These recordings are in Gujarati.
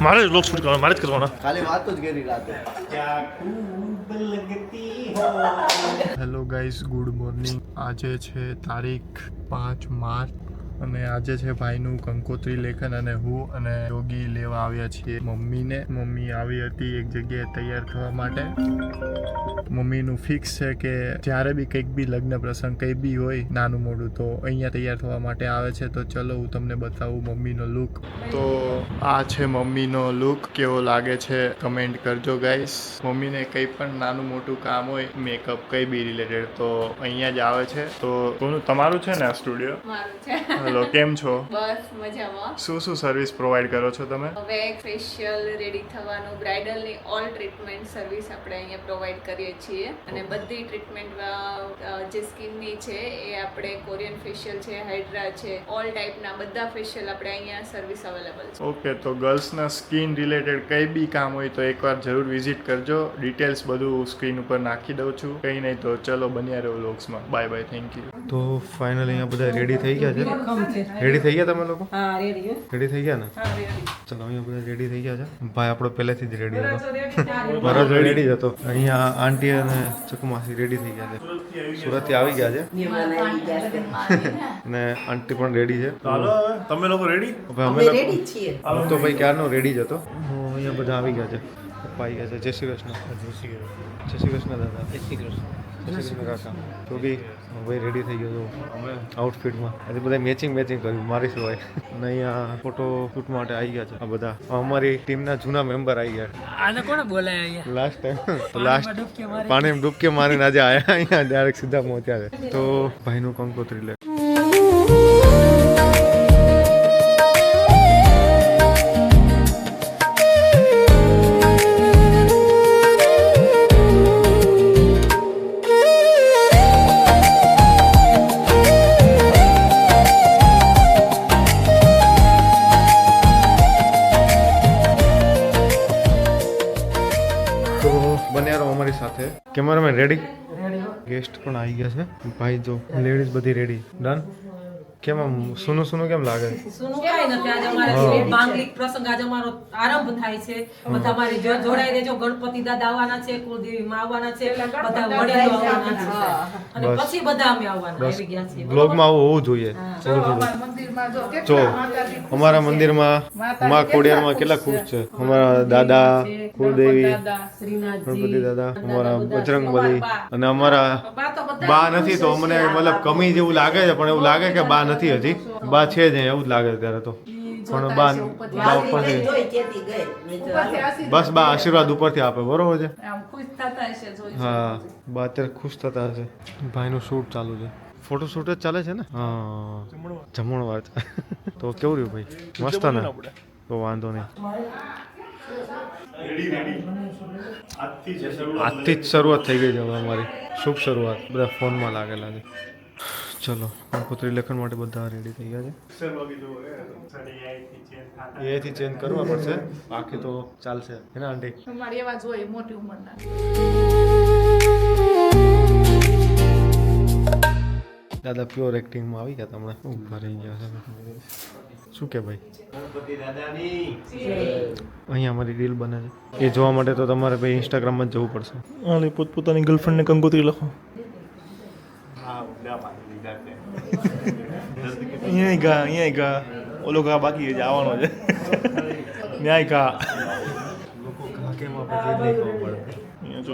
મારે લોક શૂટ કરવાનો, મારે જ કરવાના. ખાલી વાત જ કરી રાતે. Hello guys, good morning. આજે છે તારીખ 5 માર્ચ અને આજે છે ભાઈનું કંકોત્રી લેખન અને હું અને યોગી લેવા આવ્યા છીએ મમ્મીને. મમ્મી આવી હતી એક જગ્યાએ તૈયાર થવા માટે. મમ્મીનું ફિક્સ છે કે જ્યારે બી કંઈક બી લગ્ન પ્રસંગ કંઈ બી હોય નાનું મોટું તો અહીંયા તૈયાર થવા માટે આવે છે. તો ચલો હું તમને બતાવું મમ્મીનો લુક. તો આ છે મમ્મીનો લુક. કેવો લાગે છે કમેન્ટ કરજો ગાઈસ. મમ્મીને કંઈ પણ નાનું મોટું કામ હોય મેકઅપ કંઈ બી રિલેટેડ તો અહીંયા જ આવે છે. તો કોનું તમારું છે ને આ સ્ટુડિયો? મારું છે. હેલો, કેમ છો? બસ મજામાં. શું સર્વિસ પ્રોવાઈડ કરો છો તમે? વેક્સ, ફેશિયલ, રેડી થવાનું, બ્રાઇડલની ઓલ ટ્રીટમેન્ટ સર્વિસ આપણે અહીંયા પ્રોવાઈડ કરીએ છીએ અને બધી ટ્રીટમેન્ટ જે સ્કિનની છે એ આપણે કોરિયન ફેશિયલ છે, હાઇડ્રા છે, ઓલ ટાઈપના બધા ફેશિયલ આપણે અહીંયા સર્વિસ અવેલેબલ છે. ઓકે, તો ગર્લ્સના સ્કિન રિલેટેડ કંઈ બી કામ હોય તો એકવાર જરૂર વિઝિટ કરજો. ડિટેલ્સ બધું સ્ક્રીન ઉપર નાખી દઉં છું. કંઈ નહીં તો ચલો બન્યા રહો વ્લોગ્સમાં. Bye bye, thank you. તો ફાઇનલી અહીંયા બધા રેડી થઈ ગયા છે. રેડી થઈ ગયા તમે લોકો? હા, રેડી. રેડી થઈ ગયા ને? હા, રેડી. ચલો અહીંયા બધા રેડી થઈ ગયા છે. ભાઈ આપણો પહેલેથી જ રેડી હતો. મારો જ રેડી જ હતો. અહીંયા આંટી અને ચકુમાસી રેડી થઈ ગયા છે. સુરતથી આવી ગયા છે અને આંટી પણ રેડી છે. ચાલો હવે તમે લોકો રેડી? અમે રેડી છીએ. હું તો ભાઈ ક્યારનો રેડી જ હતો. અહીંયા બધા આવી ગયા છે. પપ્પા આવી ગયા છે. જય શ્રી કૃષ્ણ. જય શ્રી કૃષ્ણ દાદા. જય શ્રી કૃષ્ણ. જય શ્રી કૃષ્ણ કાકા. તો બી ભાઈ રેડી થઈ ગયો હતો અમે આઉટફિટમાં. આજે બધા મેચિંગ કર્યું મારી સિવાય. અને અહીંયા ફોટો શૂટ માટે આવી ગયા છે આ બધા. અમારી ટીમના જૂના મેમ્બર આવી ગયા. આને કોણે બોલાય અહીંયા? લાસ્ટ ટાઈમ પાણીમાં ડૂબકી મારીને આજે આયા અહીંયા ડાયરેક્ટ સીધા પહોંચ્યા છે. તો ભાઈનું કંકોત્રી લે. સાથે કેમેરામેન રેડી? ગેસ્ટ પણ આવી ગયા છે. ભાઈ જો લેડીઝ બધી રેડી. ડન. કેમ આમ સુનું કેમ લાગે? સુનું કાઈ નથી. આજે અમારે માંગલિક પ્રસંગ આજે અમારો આરંભ થાય છે. બધા મારી જોડાઈ દેજો. ગણપતિ દાદા આવવાના છે, કુળદેવી માં આવવાના છે, બધા વડીલો આવવાના છે અને પછી બધા અમે આવવાના આવી ગયા છે. બ્લોગમાં આવું હોવું જોઈએ. થોડું જો અમારા મંદિરમાં માં ખોડિયારમાં કેટલા ખુશ છે. અમારા દાદા, કુળદેવી, ગણપતિ દાદા, અમારા બજરંગબલી અને અમારા બા નથી તો અમને મતલબ કમી જેવું લાગે છે. પણ એવું લાગે કે બા નથી હજી. બા છે જ એવું જ લાગે ત્યારે તો. પણ બા ઉપરથી બસ બા આશીર્વાદ ઉપરથી આપે. બરોબર છે? હા, બા અત્યારે ખુશ થતા હશે. ભાઈનું શૂટ ચાલુ છે. ફોટો શૂટ જ ચાલે છે ને? હા, જમણવાર. તો કેવું રહ્યું ભાઈ? મસ્ત ને? તો વાંધો નહીં. આજથી જ શરૂઆત થઈ ગઈ છે અમારી. શુભ શરૂઆત. બધા ફોનમાં લાગેલા છે. ચલો કંકોત્રી લેખન માટે બધા રેડી થઈ ગયા છે. એથી ચેન્જ કરવા પડશે, બાકી તો ચાલશે. હે ને આંટી? અમારી એવા જોઈએ મોટી ઉંમરના. દાદા પ્યોર એક્ટિંગમાં આવી ગયા તમને. ઉભા રહી ગયા છે. શું કે ભાઈ? અહીંયા અમારી રીલ બને છે. એ જોવા માટે તો તમારે ભાઈ ઇન્સ્ટાગ્રામમાં જ જવું પડશે. હા, પોતપોતાની ગર્લફ્રેન્ડને કંકોત્રી લખો. અહીંયા ગા ઓલો ઘા બાકી છે, આવવાનો છે. ન્યાય ઘા. લોકો કેમ આપણે ખબર પડે. અહીંયા જો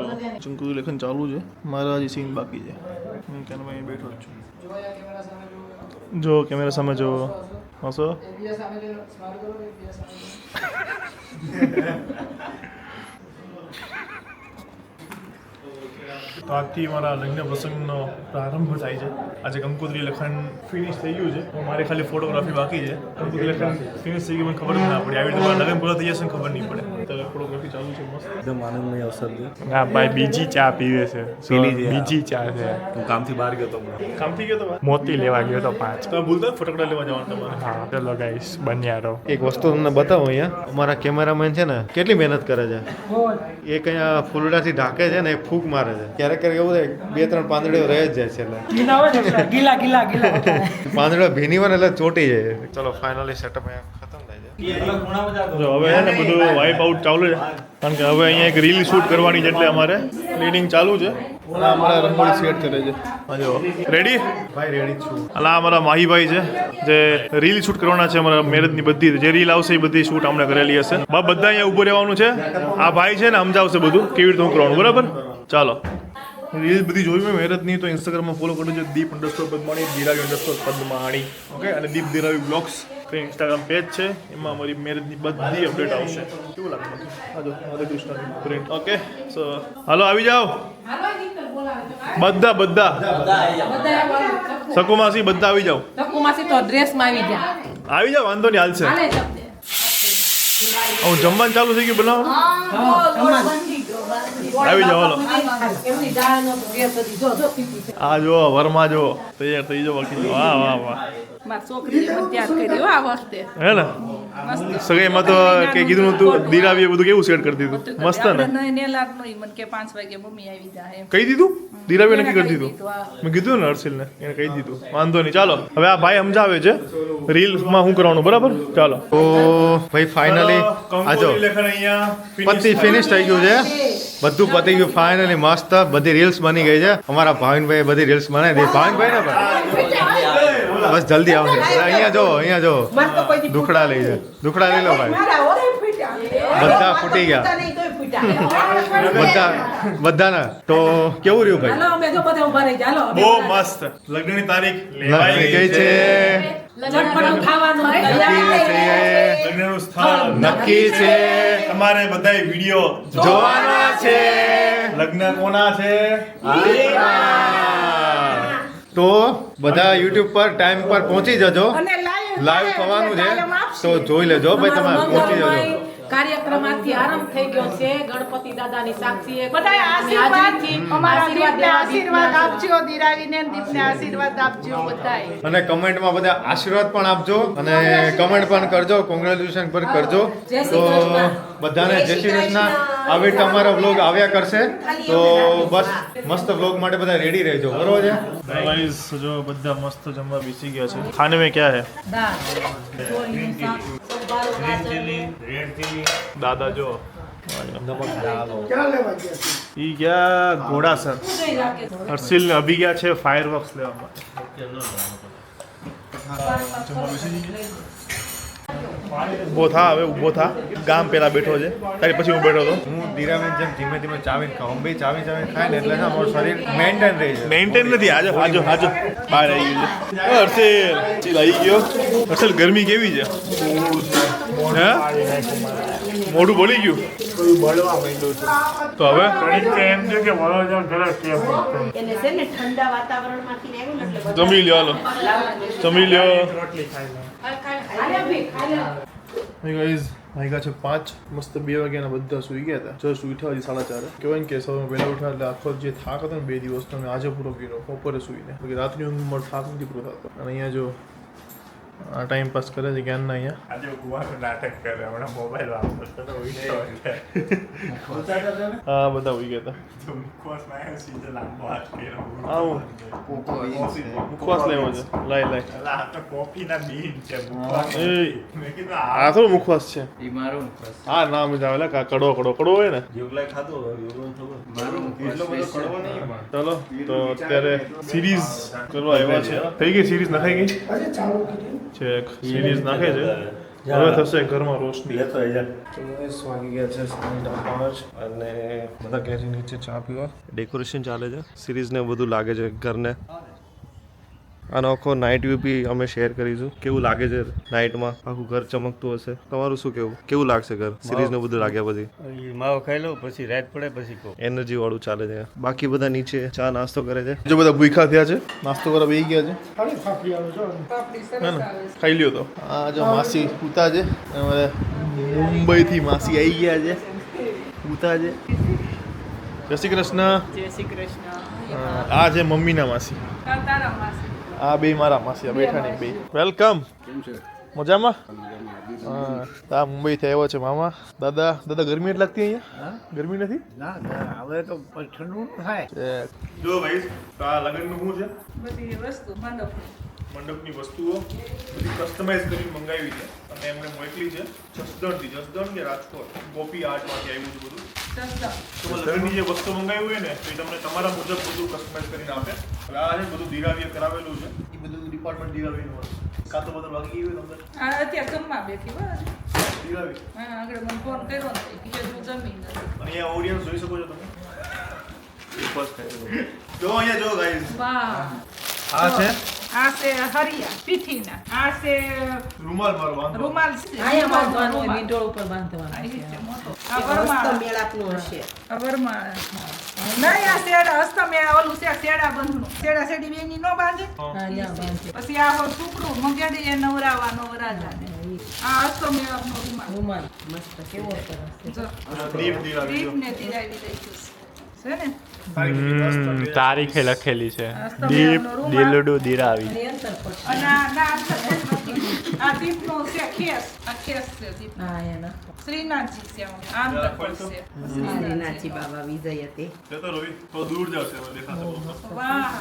કંકોત્રી લેખન ચાલુ છે. મારા હજી સીન બાકી છે. હું ક્યાં અહીં બેઠો જ છું. જો કેમેરા સામે જો. હસો. તો આજથી મારા લગ્ન પ્રસંગનો પ્રારંભ થાય છે. આજે કંકોત્રી લખન ફિનિશ થઈ ગયું છે. મારે ખાલી ફોટોગ્રાફી બાકી છે. કંકોત્રી લખન ફિનિશ થઈ ગયું મને ખબર જ ના પડી. આવી રીતે મારા લગ્ન પૂરા થઈ જશે ખબર નહીં પડે. તો ફોટોગ્રાફી ચાલુ છે મસ્ત. એકદમ આનંદમય અવસર છે. હા ભાઈ, બીજી ચા પીવે છે. બીજી ચા છે. હું કામથી બહાર ગયો તો કામથી ગયો તો મોતી લેવા ગયો તો 5. તમે ભૂલતા ફટાકડા લેવા જવાનું તમારે. હા, ચલો ગાઈસ બન્યા રહો. એક વસ્તુ તમને બતાવો. અહીંયા અમારા કેમેરામેન છે ને કેટલી મહેનત કરે છે. એક અહીંયા ફૂલડાથી ઢાકે છે ને એક ફૂંક મારે છે. ક્યારેક ક્યારેક એવું થાય 2-3 પાંદડીઓ રહી જ જાય છે એટલે ગીલા હોય ને એટલે ગીલા ગીલા ગીલા હોતા હે. પાંદડો ભીની હોય ને એટલે ચોટી જાય. ચલો ફાઇનલી સેટઅપ અહીંયા ખતમ થાય છે. જો હવે છે ને બધું વાઇપ આઉટ ચાલુ છે કારણ કે હવે અહીંયા એક રીલ શૂટ કરવાની છે એટલે અમારે ક્લિનિંગ ચાલુ છે. અને અમારા રંગોળી સેટ કરે છે. હા જો રેડી ભાઈ રેડી છું. અલા અમારા માહીભાઈ છે જે રીલ શૂટ કરવાના છે અમારા મેરેજની બધી જે રીલ આવશે એ બધી શૂટ અમને કરેલી હશે. બધા અહીંયા ઊભું રહેવાનું છે. આ ભાઈ છે ને સમજાવશે બધું કેવી રીતે કરવાનું બરાબર. ચાલો રીલ બધી જોઈ મેં મેરેજની તો ઇન્સ્ટાગ્રામમાં ફોલો કરજો દીપ_પદમાણી દિરાવી_પદમાણી ઓકે અને દીપ દિરાવી બ્લોગ્સ ઇન્સ્ટાગ્રામ પેજ છે એમાં અમારી મેરેજની બધી અપડેટ આવશે. કેવું લાગે બાકી હાજો રાધે કૃષ્ણની પ્રિન્ટ ઓકે સો હાલો આવી જાઓ બધા સકુમાસી બધા આવી જાઓ. નકુમાસી તો ડ્રેસમાં આવી જાઓ વાંધો નહીં હાલશે. હું જમવાનું ચાલુ થઈ ગયું બનાવવાનું આવી જાઓ હાલો. એમની દાળ નો ડ્રેસ હતી જો આ જો વરમાં જો તૈયાર થઈ જાઓ બાકી વાહ વાહ વાહ મારી છોકરીએ મને તૈયાર કર્યો આ વખતે હે ને સગાઈમાં તો કે કીધું નતું દિરાવીએ બધું કેવું સેટ કરી દીધું મસ્ત ને. મને કે 5 વાગે મમ્મી આવી જાય એમ કહી દીધું દિરાવીએ નક્કી કરી દીધું. મેં કીધું ને હર્ષિલને એને કહી દીધું વાંધો નહીં. ચાલો હવે આ ભાઈ સમજાવે છે રીલ્સમાં શું કરવાનું બરાબર. ચાલો તો ભાઈ ફાઇનલી આજો પતિ ફિનિશ થઈ ગયું છે. બધું પતી ગયું ફાઇનલી મસ્ત બધી રીલ્સ બની ગઈ છે. અમારા ભાવિનભાઈ બધી રીલ્સ બનાવી દીધી. ભાવિનભાઈ ને બસ જલ્દી આવશે. અહીંયા જો દુખડા લઈ જાય. દુખડા લઈ લો ભાઈ. બધા ફૂટી ગયા બધાના. તો કેવું રહ્યું ભાઈ? હાલો અમે જો બધા ઊભા રહી ચાલો બહુ મસ્ત લગ્નની તારીખ લઈ ગઈ છે. ચટપટું ખાવાનું લગ્નનું સ્થળ નક્કી છે. તમારે બધાય વિડીયો જોવાના છે. લગ્ન કોના છે તો બધા યુટ્યુબ પર ટાઈમ પર પહોંચી જજો. લાઈવ થવાનું છે તો જોઈ લેજો ભાઈ. તમે પહોંચી જજો. કાર્યક્રમ આજથી આરંભ થઈ ગયો છે. ગણપતિ દાદાની સાક્ષીએ બધાય આશીર્વાદ અમારા દીપને આશીર્વાદ દેવા. આપજો દિરાવીને દીપને આશીર્વાદ આપજો બધાય. અને કમેન્ટમાં બધા આશીર્વાદ પણ આપજો અને કમેન્ટ પણ કરજો. કોંગ્રેચ્યુલેશન પણ કરજો. જય તો શ્રી કૃષ્ણ. બધાને જય શ્રી કૃષ્ણ. આવી રીતે અમારો વ્લોગ આવ્યા કરશે તો બસ મસ્ત વ્લોગ માટે બધા રેડી રહેજો બરોબર છે. ગાઈસ જો બધા મસ્ત જમવા બેસી ગયા છે. ખાને में क्या है દાળ, ચોળીનું શાક, સંભારો, ગાજર. દાદા જો ઈ ગયા ઘોડાસર. શું રાખે છે? હર્ષિલ ને અભી ગયા છે ફાયર વર્ક્સ લેવા માટે. ઊભો થા હવે ઊભો થા. ગામ પેલા બેઠો છે તારી પછી હું બેઠો હતો. હું ધીરાબેન જેમ ધીમે ધીમે ચાવીને ખાઉં. ભાઈ ચાવીને ખાય ને એટલે મારું શરીર મેન્ટેન રહે છે. મેન્ટેન નથી આજો બહાર આવી ગયું છે. હર્ષિલ આવી ગયો. હર્ષિલ ગરમી કેવી છે હે મોઢું બોલી ગયું તો હવે એને છે ને ઠંડા વાતાવરણમાંથી આવ્યું ને એટલે જમી લ્યો હાલો જમી લ્યો. ખાલે ભી ખાલે ગાઈઝ વાગ્યા છે 5 મસ્ત 2 વાગ્યાના બધા સુઈ ગયા હતા. જસ્ટ ઉઠ્યા હજી 4:30. કહેવાય ને કે સવારમાં વહેલા ઉઠ્યા એટલે આખો જે થાક હતો ને 2 દિવસનો મેં આજે પૂરો કર્યો બપોરે સુઈને. રાતની ઊંઘ મારો થાક નથી પૂરો થતો. અને અહીંયા જો આ ટાઈમ પાસ કરે છે જ્ઞાનના અહીંયા. આજે કુવાનું નાટક કરે હમણાં મોબાઈલ વાપરતો હા બધા ઉઈ ગયા હતા. તો મુખવાસમાં આવ્યો સીધો લાંબો હાથ કર્યો. આવું મુખવાસ લેવો છે. લાય અલા, આ તો કોફીના બીન છે મુખવાસ. એ મેં કીધું આ થોડો મુખવાસ છે. ઈ મારું ફર્સ્ટ. આ નામ જ આવેલા કડવો હોય ને. યોગલાય ખાધો યોગલો થયો. મારું એટલો બધો કડવો નહીં પણ. ચાલો તો અત્યારે સિરીઝ કરવા આવ્યા છે. થઈ ગઈ સિરીઝ નખાઈ ગઈ છે. સિરીઝ નાખે છે. હવે થશે ઘરમાં રોશની. લેતો આઈ જા. વાગી ગયા છે 5:30 અને બધા કહે છે નીચે ચા પીવા. ડેકોરેશન ચાલે છે. સિરીઝને બધું લાગે છે ઘરને. આનો આખો નાઇટ વ્યૂ બી અમે શેર કરીશું. કેવું લાગે છે નાઇટમાં આખું ઘર ચમકતું હશે. તમારું શું કેવું લાગશે ઘર સિરીઝને બધું લાગ્યા પછી? માવો ખાઈ લઉં પછી રાત પડે પછી કહું. એનર્જી વાળું ચાલે છે. બાકી બધા નીચે ચા નાસ્તો કરે છે. જો બધા ભૂખ્યા થયા છે નાસ્તો કરવા બેસી ગયા છે. હે ને ખાઈ લ્યો તો. આ જો માસી ઉતા છે. અમારે મુંબઈથી માસી આવી ગયા છે. ઉતા છે. જય શ્રી કૃષ્ણ. જય શ્રી કૃષ્ણ. આ છે મમ્મીના માસી. તારા માસી આ બે મારા માસી બેઠા નહીં બે. વેલકમ. મજામાં હા મુંબઈથી આવ્યો છે મામા દાદા ગરમી જ લાગતી અહીંયા ગરમી નથી હવે તો ઠંડુ થાય જો ભાઈ આ લગ્નનું શું છે બધી વસ્તુ મંડપની વસ્તુઓ બધી કસ્ટમાઇઝ કરી મંગાવી છે અને એમને મોકલી છે જસદણ કે રાજકોટ ગોપી આર્ટમાંથી આવ્યું છે બધું તો લગ્નની જે વસ્તુ મંગાવી હોય ને તો એ તમને તમારા મુજબ બધું કસ્ટમાઇઝ કરીને આપે હવે આ છે બધું દિરાવીએ કરાવેલું છે એ બધું ડિપાર્ટમેન્ટ દિરાવીનું હોય કાં તો બધું વાગી ગયું તમને અત્યારે જમવા બેઠી બરાબર દિરાવી આગળ મને ફોન કર્યો ને કીધું જમીન અને અહીંયા ઓડિયન્સ જોઈ શકો છો તમે જો અહીંયા જો ગાઈસ વાહ આ છે આ છે હરિયા પીઠીના આ છે રૂમાલ મારો વાંધો રૂમાલ છે અહીંયા બાંધવાનું હોય, વીંટોળ ઉપર બાંધવાનું આ છે. છે મોટો આ વરમાળા મેળાપનું હશે આ વરમાળા નહીં આ શેડા હસ્તમે ઓલું છે શેડા બંધનું શેડા શેડી બેની નો બાંધે હા, અહીંયા બાંધે. પછી આ હોલ ટુકડું મંગેડી એ નવરાવાનો વરાજાને આ હસ્તમેળાપનો રૂમાલ રૂમાલ મસ્ત કેવો સરસ છે. જો દીપ દિરાવી જો દીપને દિરાવી દઈશું છે ને તારીખે લખેલી છે હસ્તમેળાપનો રૂમાલ દિલડું દિરાવી નિરંતર પડશે. અને આ દીપનો છે ખેસ આ ખેસ છે દીપ હા, અહીંયા નાખો. શ્રીનાથજી છે આંતર પર છે શ્રીનાથજી બાબા વિજય હતી જતો રોહિત તો દૂર જશે હવે દેખાશે બહુ. વાહ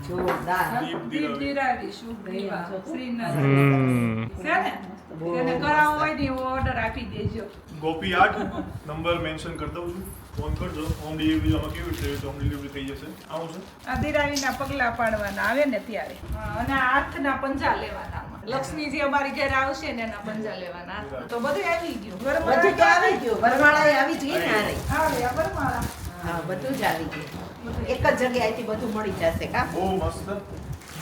જોરદાર દીપ દીપ દિરાવી દિરાવી શુભ દીવા શ્રીનાથજી છે ને તેને કરાવવો હોય ને એવો ઓર્ડર આપી દેજો ગોપી 8 નંબર મેન્શન કરી દઉં છું ફોન કરજો હોમ ડિલિવરી આમાં કેવી છે તો હોમ ડિલિવરી થઈ જશે આવું છે આ દિરાવીના પગલા પાડવાના આવે ને ત્યારે અને આ હાથના પંજા લેવાના આમાં. લક્ષ્મીજી અમારી ઘરે આવશે ને એના પંજા લેવાના તો બધું આવી ગયું બધું તો આવી ગયું વરમાળા આવી જ ગઈ ને આરે આવે આ વરમાળા હા બધું જ આવી ગયું એક જ જગ્યાએથી બધું મળી જશે કા બહુ મસ્ત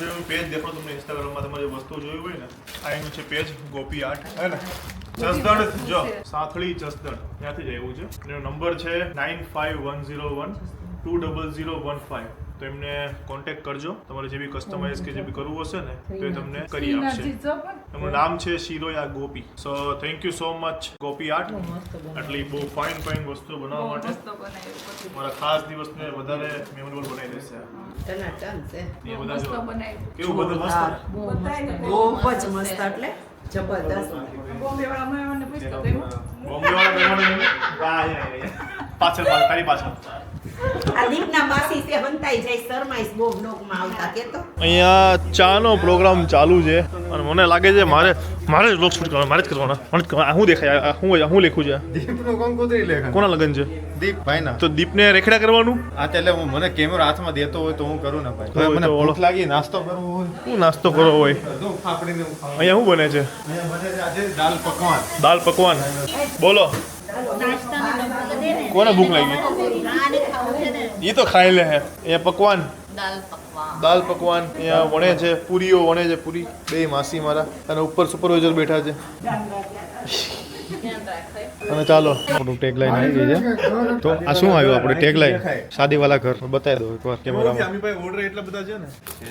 જો પેજ દેખો તમને ઇન્સ્ટાગ્રામમાં તમારે વસ્તુ જોઈ હોય ને આ એનું છે પેજ ગોપી 8 હે ને જસદણ જો સાથળી જસદણ ત્યાંથી જ આવ્યું છે એનો નંબર છે 9510120015 તો એમને કોન્ટેક્ટ કરજો તમારે જે બી કસ્ટમાઇઝ કે જે બી કરવું હશે ને તો એ તમને કરી આપશે શ્રીનાથજી ચોપન એમનું નામ છે Shiroya Gopi so thank you so much Gopi 8 આટલી બહુ ફાઇન વસ્તુ બનાવવા માટે મસ્ત બનાવ્યું પછી મારા ખાસ દિવસને વધારે મેમોરેબલ બનાવી દેશે ટનાટન છે એ બધા મસ્ત જો બનાવ્યું કેવું બધું મસ્ત બધાયને બહુ જ મસ્ત એટલે જબરદસ્ત બોમ્બે વાળા મહેમાનને પૂછતો ગયું બોમ્બે વાળા મહેમાનો પાછળ તારી પાછળ આ દીપના માસી છે હંતાઈ જાય શરમાઈશ બહુ લોકમાં આવતા કેતો અહીંયા ચાનો પ્રોગ્રામ ચાલુ છે અને મને લાગે છે મારે જ લોક શૂટ કરવાનો મારે જ કરવાના શું દેખાય હું લખું છે દીપનું કંકોત્રી લેખન કોના લગન છે દીપ ભાઈના તો દીપને રેખડા કરવાનું આ એટલે હું મને કેમેરો હાથમાં દેતો હોય તો હું કરું ને ભાઈ હોય મને તો ભૂખ લાગી નાસ્તો કરવો હોય શું નાસ્તો કરવો હોય તો ફાફડીને હું ખાઉં. અહીંયા શું બને છે અહીંયા બને છે આજે દાલ પકવાન દાલ પકવાન બોલો કોને ભૂખ લાગી એ તો ખાઈ લે હે અહીંયા પકવાન દાલ પકવાન અહીંયા વણે છે પૂરીઓ વણે છે પૂરી બે માસી મારા અને ઉપર સુપરવાઇઝર બેઠા છે અને ચાલો આપણું ટેગલાઈન આવી ગઈ છે તો આ શું આવ્યું આપણે ટેગલાઈન શાદીવાલા ઘર બતાવી દો એકવાર કેમેરામાં આમી ભાઈ ઓર્ડર એટલા બધા છે ને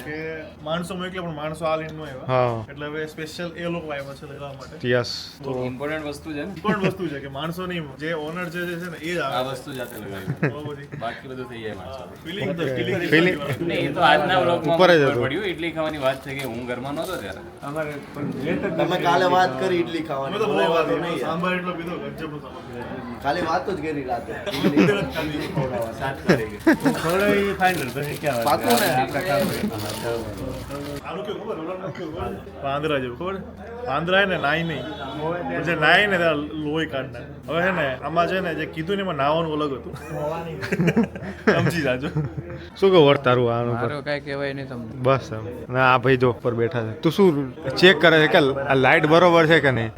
કે માણસો મોકલે પણ માણસો આ લઈને ન આવ્યા હા એટલે હવે સ્પેશિયલ એ લોકો આવ્યા છે લેવા માટે યસ તો ઇમ્પોર્ટન્ટ વસ્તુ છે ને પણ વસ્તુ છે કે માણસો નહીં જે ઓનર છે ને એ જ આ આવે વસ્તુ જાતે લગાવી બહુ બધી બાકી બધું થઈ જાય માણસો ફિલિંગ Feeling- નહીં એ તો આજના વ્લોગમાં ઉપર જ ખબર હતું. પડ્યું ઇડલી ખાવાની વાત થઈ કે હું ઘરમાં નહોતો ત્યારે તમે કાલે વાત કરી ઇડલી અમે ખાવાની તો બહુ બોલાવ્યા વાત તો નહીં યાર. સાંભાર એટલો પીધો ગજબનો સાંભાર ખાલી વાત જ કરી રાતે ઇડલી ખવડાવવા. 7 તારીખે ફાઇનલ પછી ક્યાં વાત પાકું ને? આપણા કામ આનું કેવું ખબર ઓલાનું કેવું ખબર પાંદરા જેવું ખબર પાંદરા હે ને નાઈ નહીં જે નાઈ ને ત્યાં લોહી કાઢ નાખે હવે હે ને આમાં છે ને જે કીધું ને એમાં નાવાનું અલગ હતું સમજી જાજો શું કહું વર્ત તારું આનું પર મારો કાંઈ કહેવાય નહીં તમને બસ એમ ના આ ભાઈ જો ઉપર બેઠા છે તું શું ચેક કરે છે કે આ લાઇટ બરોબર છે કે નહીં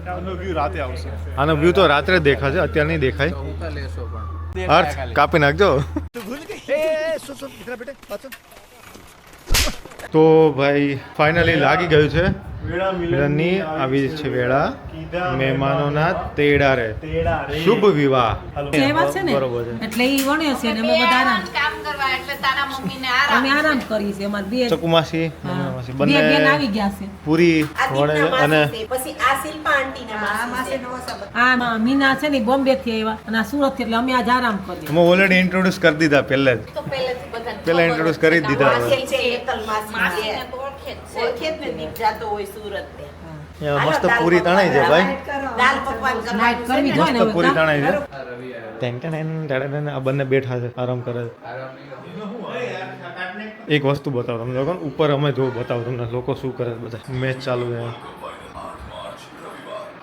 આનો વ્યૂ રાતે આવશે આનો વ્યૂ તો રાત્રે જ દેખાશે અત્યારે નહીં દેખાય ઉકા લેશો પણ અર્થ કાપી નાખજો તો ભાઈ ફાઇનલી લાગી ગયું છે મિલનની આવી છે વેળા મહેમાનોના તેડારે શુભ વિવાહ તહેવાર છે ને બરોબર છે એટલે ઈ વણે છે ને અમે બધા આરામ કામ કરવા એટલે તારા મમ્મીને આરામ અમે આરામ કરી છે અમારે બે ચકુમાસી હા. માસી બે બેન બંને આવી ગયા છે. પૂરી આ વણે દીપના છે અને માસી છે. પછી આ શિલ્પા આંટીના માસી છે. આ મીના છે ને બોમ્બે થી આવ્યા અને આ સુરત થી, એટલે અમે આજ આરામ કરીએ. અમે ઓલરેડી ઇન્ટ્રોડ્યુસ કરી દીધા પહેલા જ તો પહેલેથી બધાને પહેલા ખબર introduce જ કરી જ છે. દીધા. માસી છે એકલ માસી માસીને છે. તો ઓળખે જ છે. ઓળખે જ ને દીપ જાતો હોય સુરત ને. અહીંયા મસ્ત પૂરી તણાઈ છે ભાઈ દાલ પકવાન નાઈટ કરવી કરવાનું જોઈએ ને મસ્ત પૂરી હવે. તણાઈ છે આ બંને બેઠા છે આરામ કરે છે એક વસ્તુ બતાવો તમને લોકો ઉપર અમે જો બતાવો તમને લોકો શું કરે છે બધા મેચ ચાલુ છે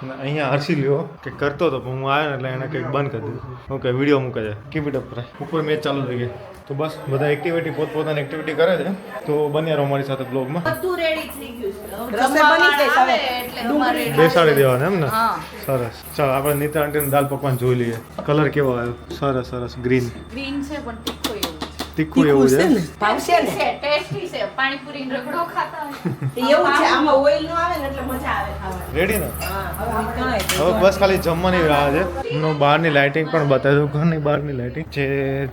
અને અહીંયા હર્ષી લ્યો કે કરતો હતો પણ હું આવ્યો ને એટલે એને કંઈક બંધ કરી દીધું ઓકે વિડીયો મૂકે છે કીપ ઇટ અપ ઉપર મેચ ચાલુ થઈ ગઈ તો બસ બધા એક્ટિવિટી પોતપોતાની એક્ટિવિટી કરે છે તો બન્યા રહો અમારી સાથે બ્લોગમાં બધું રેડી થઈ ગયું છે. રસોઈ બની ગઈ છે હવે. આવે એટલે અમારે બેસાડી દેવાના એમ ને હા. સરસ ચાલો આપણે નીતા આંટીને દાલ પકવાન જોઈ લઈએ કલર કેવો આવ્યો સરસ સરસ ગ્રીન ગ્રીન છે પણ તીખું એવું છે. તીખું એવું છે ભાવશે ને છે ટેસ્ટી છે. પાણીપુરી રગડો ખાતા હોય તે એવું છે આમાં ઓઇલ નો આવે ને એટલે મજા આવે ખાવાની. રેડી ને તણાઈ છે. હવે બસ ખાલી જમવાની રાહ છે એમનો બહારની લાઇટિંગ પણ બતાવી દઉં ઘરની બહારની લાઇટિંગ જે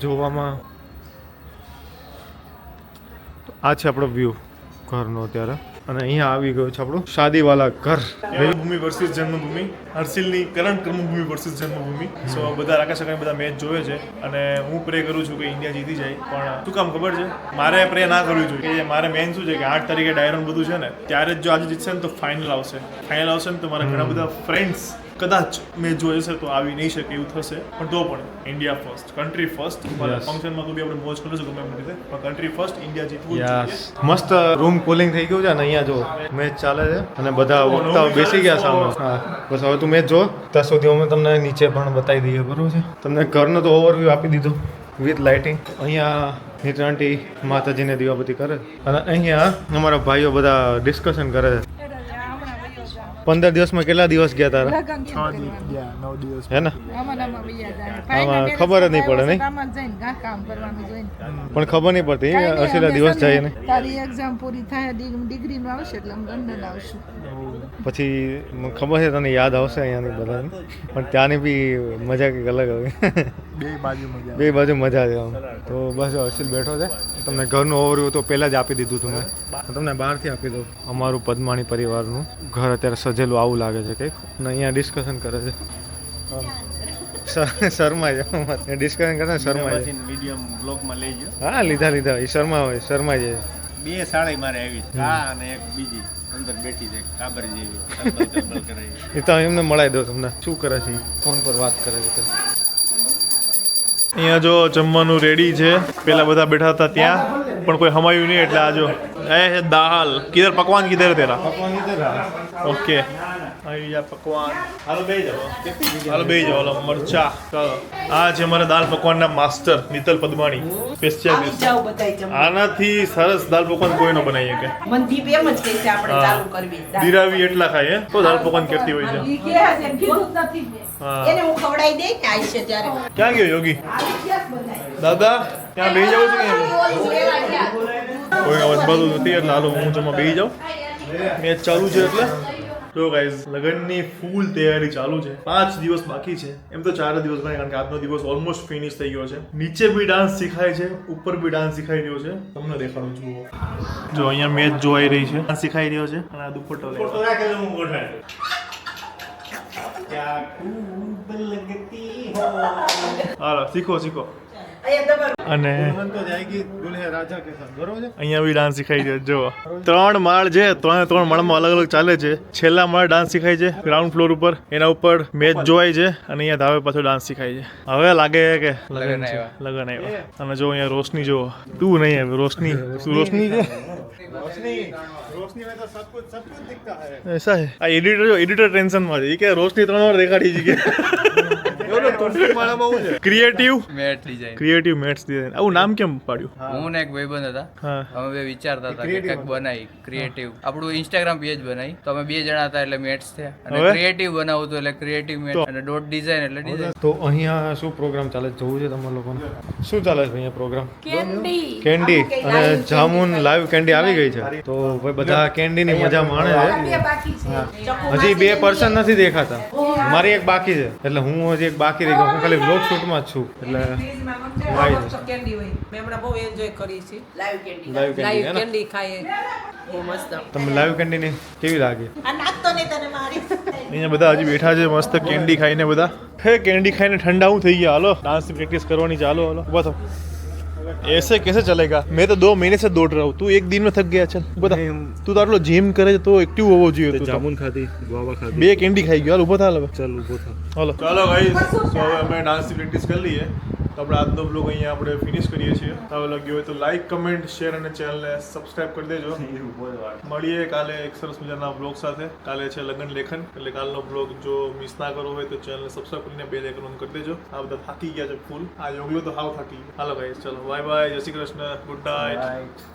જોવામાં આ છે આપણો વ્યૂ ઘરનો અત્યારે અને અહીંયા આવી ગયું છે આપણું શાદીવાલા ઘર ભૂમિ વર્સિસ જન્મભૂમિ હર્ષિલની કરંટ કર્મભૂમિ વર્સિસ જન્મભૂમિ સો બધા રાકેશ કાકાની બધા મેચ જોવે છે અને હું પ્રે કરું છું કે ઇન્ડિયા જીતી જાય પણ શું કામ ખબર છે મારે પ્રે ના કરવી જોઈએ કે મારે મેન શું છે કે 8 તારીખે ડાયરોન બધું છે ને ત્યારે જ જો આજે જીતશે ને તો ફાઇનલ આવશે ને તો મારા ઘણા બધા ફ્રેન્ડ્સ કદાચ મેચ જોઈ છે તો આવી નહીં શકે એવું થશે પણ તો પણ ઇન્ડિયા ફર્સ્ટ કન્ટ્રી ફર્સ્ટ ફંક્શનમાં તો બી આપણે મોજ કરીશું ગમે એમ રીતે પણ કન્ટ્રી ફર્સ્ટ ઇન્ડિયા જીતવું જ જોઈએ. યસ મસ્ત રૂમ કુલિંગ થઈ ગયું છે અને અહીંયા જો મેચ ચાલે છે અને બધા વક્તાઓ બેસી ગયા સામે હા બસ હવે તું મેચ જો ત્યાં સુધી અમે તમને નીચે પણ બતાવી દઈએ બરોબર છે તમને ઘરનો તો ઓવરવ્યૂ આપી દીધો વિથ લાઇટિંગ અહીંયા નીતા આંટી માતાજીને દીવાબત્તી કરે છે અને અહીંયા અમારા ભાઈઓ બધા ડિસ્કશન કરે છે 15 દિવસમાં કેટલા દિવસ ગયા તારા હે ને આમાં ખબર જ નહીં પડે નહીં પણ ખબર નહીં પડતી અસેલા દિવસ જાય ને તારી એક્ઝામ પૂરી થાય ડિગ્રી નું આવશે એટલે અમે લંડન આવશું પછી મને ખબર છે તને યાદ આવશે અહીંયાની બધાની પણ ત્યાંની બી મજા કંઈક અલગ આવે બે બાજુ મજા છે આમ તો બસ હર્ષિલ બેઠો છે તમને ઘરનું ઓવરવ્યૂ તો પહેલાં જ આપી દીધું તમે તમને બહારથી આપી દઉં અમારું પદ્માણી પરિવારનું ઘર અત્યારે સજેલું આવું લાગે છે કંઈક અને અહીંયા ડિસ્કશન કરે છે શર્માય છે ડિસ્કશન કરે શર્માય છે મીડિયમ બ્લોગમાં લઈ ગયો હા લીધા એ શર્માય છે બે સાડી મારે આવી છે હા અને એક બીજી અંદર બેઠી છે કાબર જેવી તરબલ કરે એ તો એમને મળાઈ દો તમને શું કરે છે ફોન પર વાત કરે છે અહીંયા જો જમવાનું રેડી છે પેલા બધા બેઠા હતા ત્યાં પણ કોઈ હમાયું નહીં એટલે આજો એ હે દાલ કિધર પકવાન કિધર તેરા ઓકે આવી જા પકવાન હાલો બે જાઓ હાલો મરચા ચાલો આ છે અમારા દાલ પકવાનના માસ્ટર મિત્તલ પદ્માણી સ્પેશિયાલિસ્ટ જાવ બધાય જમવા. આનાથી સરસ દાલ પકવાન કોઈ ન બનાવી શકે મને દીપ એમ જ કહે છે આપણે ચાલુ કરવી દીરાવી એટલા ખાય તો દાલ પકવાન કરતી હોય છે ઈ કહે છે ને કીધું જ નથી મેં. હા એને હું ખવડાવી દઈ ને આવી છે ત્યારે ક્યાં ગયો યોગી આવી ગયા જ બધાય. દાદા ત્યાં બેસી જવું છે કે કોઈ અવાજ બધું નથી એટલે હાલો હું જમવા બેસી જાઉં મેચ ચાલુ છે એટલે તો ગાઈઝ લગ્નની ફૂલ તૈયારી ચાલુ છે 5 દિવસ બાકી છે એમ તો 4 દિવસ ગણાય કારણ કે આજનો દિવસ ઓલમોસ્ટ ફિનિશ થઈ ગયો છે નીચે બી ડાન્સ શીખાય છે ઉપર બી ડાન્સ શીખાઈ રહ્યો છે તમને દેખાડું જુઓ જો અહીંયા મેચ જોવાઈ રહી છે ડાન્સ શીખાઈ રહ્યો છે અને આ દુપટ્ટો લેવો હાલો શીખો અને અહીંયા બી ડાન્સ શીખાઈ છે જો 3 માળ છે 3 માળમાં અલગ અલગ ચાલે છે છેલ્લા માળ ડાન્સ શીખાય છે ગ્રાઉન્ડ ફ્લોર ઉપર એના ઉપર મેચ જોવાય છે અને અહીંયા ધાબે પાછો ડાન્સ શીખાય છે હવે લાગે કે લગન આવ્યા અને જો અહીંયા રોશની જો તું નહીં આવે રોશની તું રોશની છે ऐसा है આ એડિટર ટેન્શન માં છે એ કે રોશની 3 વાર દેખાડી છે કે ક્રિએટિવ મેટ્સ ડિઝાઇન આવું નામ કેમ પાડ્યું હું ને એક ભાઈબંધ હતા અમે બે વિચારતા હતા કે કંઈક બનાવી ક્રિએટિવ આપણું ઇન્સ્ટાગ્રામ પેજ બનાવી તો અમે 2 જણા હતા એટલે મેટ્સ થયા અને ક્રિએટિવ બનાવવું તો એટલે ક્રિએટિવ મેટ અને ડોટ ડિઝાઇન એટલે ડિઝાઇન તો અહીંયા શું પ્રોગ્રામ ચાલે છે જોવું છે તમારા લોકોને શું ચાલે છે અહીંયા પ્રોગ્રામ કેન્ડી અને જામુન લાઈવ કેન્ડી આવી ગઈ છે તો ભાઈ બધા કેન્ડીની મજા માણે છે બાકી છે હજી 2 પર્સન નથી દેખાતા મારી એક બાકી છે એટલે હું હજી એક બાકી રહી ગયો હું ખાલી બ્લોગ શૂટમાં જ છું એટલે કેન્ડી હોય મેં હમણાં બહુ એન્જોય કરી છે live candy live candy live candy ખાઈએ બહુ મસ્ત તમે લાઈવ કેન્ડી કેવી લાગે? આ નાખતો નહીં તને મારી અહીંયા બધા હજી બેઠા છે મસ્ત કેન્ડી ખાઈને બધા. હે કેન્ડી ખાઈને ઠંડા હું થઈ ગયા. હાલો ડાન્સની પ્રેક્ટિસ કરવાની. ચાલો હાલો ઊભા થાઓ. ऐसे कैसे चलेगा? मैं तो 2 महीने से दौड़ रहा हूँ. तू एक दिन में थक गया. चल बता. तू तो आटलो जिम करे तो एक्टिव होवो જોઈએ. તું જામુન ખાધી, ગુઆવા ખાધી, 2 કેન્ડી ખાઈ ગયો. હાલ ઊભો થા. હવે ચાલ ઊભો થા. હાલો ચાલો ગાઈસ. સો હવે અમે ડાન્સની પ્રેક્ટિસ કરી લઈએ. તો આપણે આજનો બ્લોગ અહીંયા આપણે ફિનિશ કરીએ છીએ. સારો લાગ્યો હોય તો લાઈક, કમેન્ટ, શેર અને ચેનલને સબસ્ક્રાઇબ કરી દેજો. મળીએ કાલે એક સરસ મજાના બ્લોગ સાથે. કાલે છે લગ્ન લેખન, એટલે કાલનો બ્લોગ જો મિસ ના કરવો હોય તો ચેનલને સબસ્ક્રાઇબ કરીને બેલ આઇકન ઓન કરી દેજો. આ બધા થાકી ગયા છે ફૂલ. આ યોગલો તો હાવ થાકી ગયો. હાલો ગાઈસ ચલો બાય બાય. જય શ્રી કૃષ્ણ. Good night.